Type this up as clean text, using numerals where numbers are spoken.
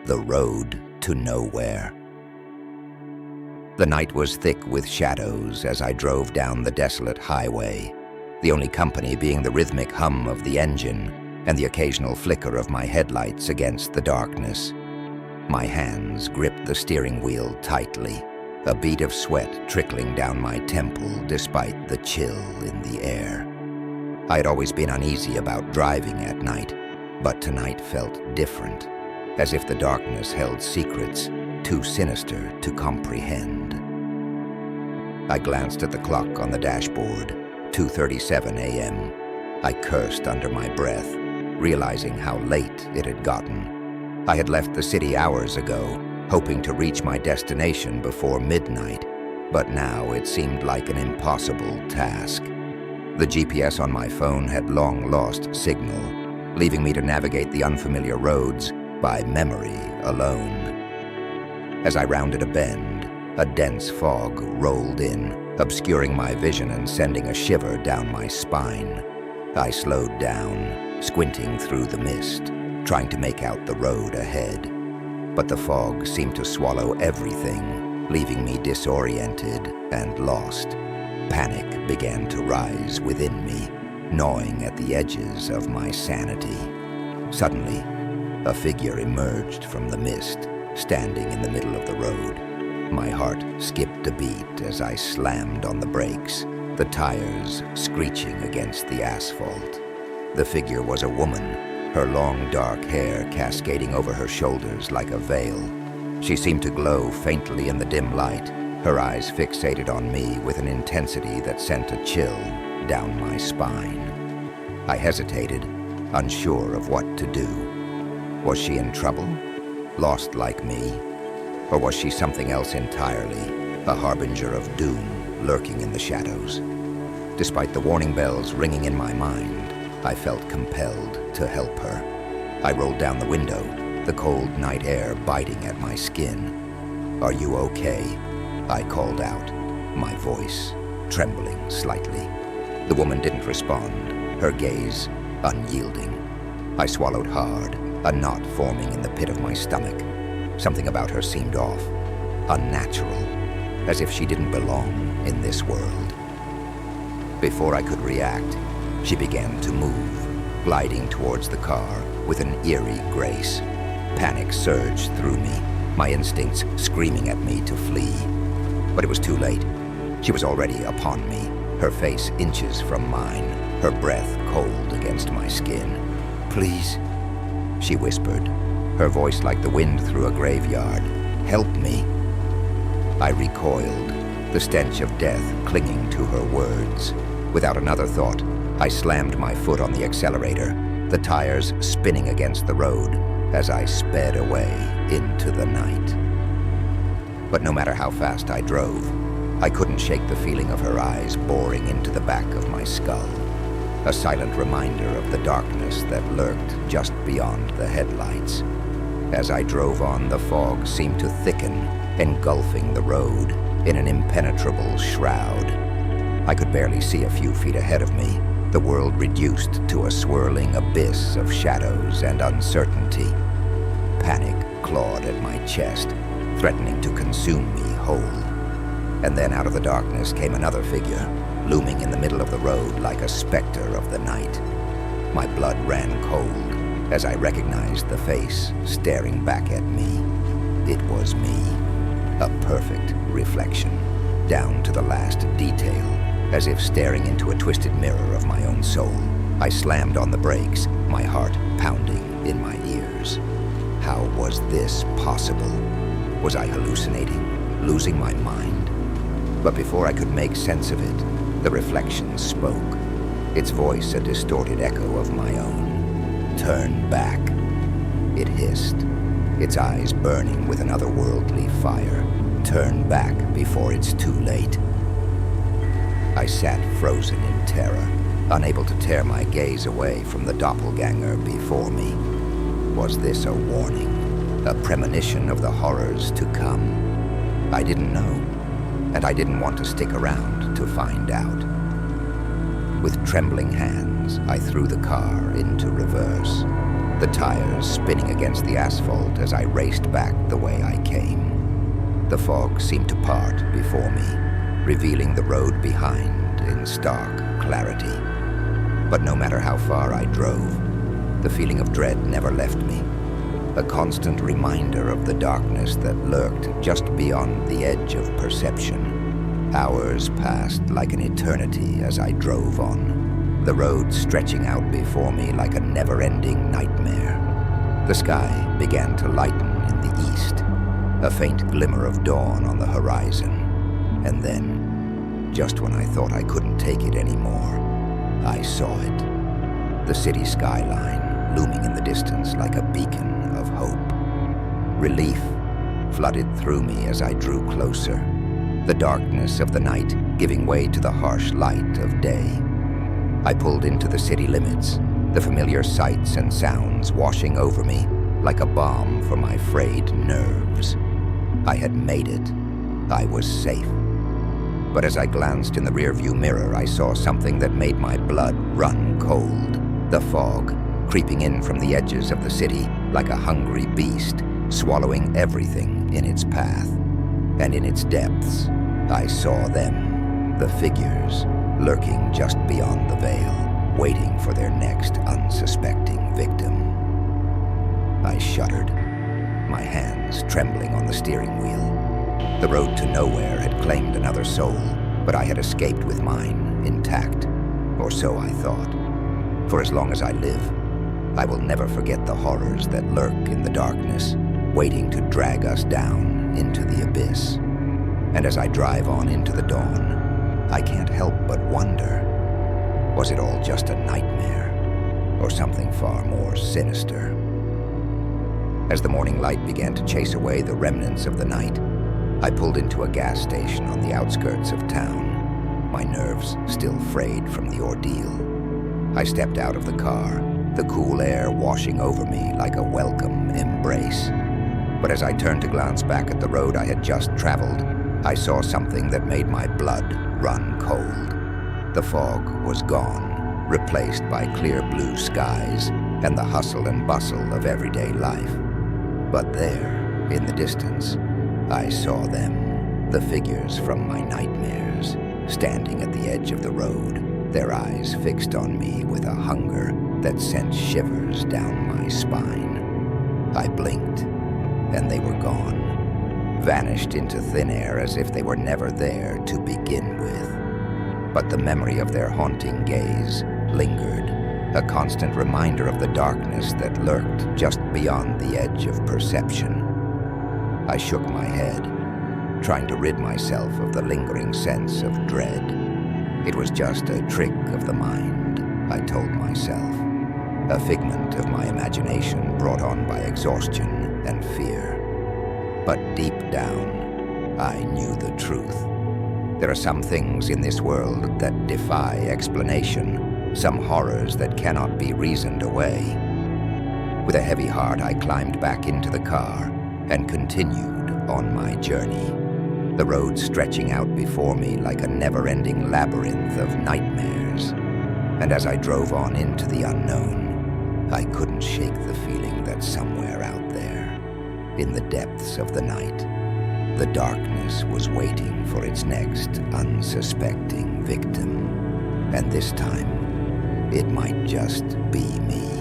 the road to nowhere. The night was thick with shadows as I drove down the desolate highway, the only company being the rhythmic hum of the engine and the occasional flicker of my headlights against the darkness. My hands gripped the steering wheel tightly, a bead of sweat trickling down my temple despite the chill in the air. I had always been uneasy about driving at night, but tonight felt different, as if the darkness held secrets too sinister to comprehend. I glanced at the clock on the dashboard, 2:37 a.m. I cursed under my breath, realizing how late it had gotten. I had left the city hours ago, hoping to reach my destination before midnight, but now it seemed like an impossible task. The GPS on my phone had long lost signal, leaving me to navigate the unfamiliar roads by memory alone. As I rounded a bend, a dense fog rolled in, obscuring my vision and sending a shiver down my spine. I slowed down, squinting through the mist, trying to make out the road ahead. But the fog seemed to swallow everything, leaving me disoriented and lost. Panic began to rise within me, gnawing at the edges of my sanity. Suddenly, a figure emerged from the mist, standing in the middle of the road. My heart skipped a beat as I slammed on the brakes, the tires screeching against the asphalt. The figure was a woman, her long dark hair cascading over her shoulders like a veil. She seemed to glow faintly in the dim light, her eyes fixated on me with an intensity that sent a chill down my spine. I hesitated, unsure of what to do. Was she in trouble? Lost like me? Or was she something else entirely, a harbinger of doom lurking in the shadows? Despite the warning bells ringing in my mind, I felt compelled to help her. I rolled down the window, the cold night air biting at my skin. "Are you okay?" I called out, my voice trembling slightly. The woman didn't respond, her gaze unyielding. I swallowed hard, a knot forming in the pit of my stomach. Something about her seemed off, unnatural, as if she didn't belong in this world. Before I could react, she began to move, gliding towards the car with an eerie grace. Panic surged through me, my instincts screaming at me to flee. But it was too late. She was already upon me, her face inches from mine, her breath cold against my skin. "Please," she whispered, her voice like the wind through a graveyard. "Help me." I recoiled, the stench of death clinging to her words. Without another thought, I slammed my foot on the accelerator, the tires spinning against the road as I sped away into the night. But no matter how fast I drove, I couldn't shake the feeling of her eyes boring into the back of my skull, a silent reminder of the darkness that lurked just beyond the headlights. As I drove on, the fog seemed to thicken, engulfing the road in an impenetrable shroud. I could barely see a few feet ahead of me, the world reduced to a swirling abyss of shadows and uncertainty. Panic clawed at my chest, threatening to consume me whole. And then out of the darkness came another figure, looming in the middle of the road like a specter of the night. My blood ran cold as I recognized the face staring back at me. It was me, a perfect reflection, down to the last detail, as if staring into a twisted mirror of my own soul. I slammed on the brakes, my heart pounding in my ears. How was this possible? Was I hallucinating, losing my mind? But before I could make sense of it, the reflection spoke, its voice a distorted echo of my own. "Turn back," it hissed, its eyes burning with an otherworldly fire. "Turn back before it's too late." I sat frozen in terror, unable to tear my gaze away from the doppelganger before me. Was this a warning, a premonition of the horrors to come? I didn't know, and I didn't want to stick around to find out. With trembling hands, I threw the car into reverse. the tires spinning against the asphalt as I raced back the way I came. The fog seemed to part before me, revealing the road behind in stark clarity. But no matter how far I drove, the feeling of dread never left me, a constant reminder of the darkness that lurked just beyond the edge of perception. Hours passed like an eternity as I drove on, the road stretching out before me like a never-ending nightmare. The sky began to lighten in the east, a faint glimmer of dawn on the horizon. And then, just when I thought I couldn't take it anymore, I saw it. The city skyline looming in the distance like a beacon of hope. Relief flooded through me as I drew closer, the darkness of the night giving way to the harsh light of day. I pulled into the city limits, the familiar sights and sounds washing over me like a balm for my frayed nerves. I had made it. I was safe. But as I glanced in the rearview mirror, I saw something that made my blood run cold. The fog, creeping in from the edges of the city like a hungry beast, swallowing everything in its path. And in its depths, I saw them, the figures, lurking just beyond the veil, waiting for their next unsuspecting victim. I shuddered, my hands trembling on the steering wheel. The road to nowhere had claimed another soul, but I had escaped with mine intact, or so I thought. For as long as I live, I will never forget the horrors that lurk in the darkness, waiting to drag us down into the abyss. And as I drive on into the dawn, I can't help but wonder, was it all just a nightmare, or something far more sinister? As the morning light began to chase away the remnants of the night, I pulled into a gas station on the outskirts of town, my nerves still frayed from the ordeal. I stepped out of the car, the cool air washing over me like a welcome embrace. But as I turned to glance back at the road I had just traveled, I saw something that made my blood run cold. The fog was gone, replaced by clear blue skies and the hustle and bustle of everyday life. But there, in the distance, I saw them, the figures from my nightmares, standing at the edge of the road, their eyes fixed on me with a hunger that sent shivers down my spine. I blinked, and they were gone, vanished into thin air as if they were never there to begin with. But the memory of their haunting gaze lingered, a constant reminder of the darkness that lurked just beyond the edge of perception. I shook my head, trying to rid myself of the lingering sense of dread. It was just a trick of the mind, I told myself, a figment of my imagination brought on by exhaustion and fear. But deep down, I knew the truth. There are some things in this world that defy explanation, some horrors that cannot be reasoned away. With a heavy heart, I climbed back into the car and continued on my journey, the road stretching out before me like a never-ending labyrinth of nightmares. And as I drove on into the unknown, I couldn't shake the feeling that somewhere out there, in the depths of the night, the darkness was waiting for its next unsuspecting victim. And this time, it might just be me.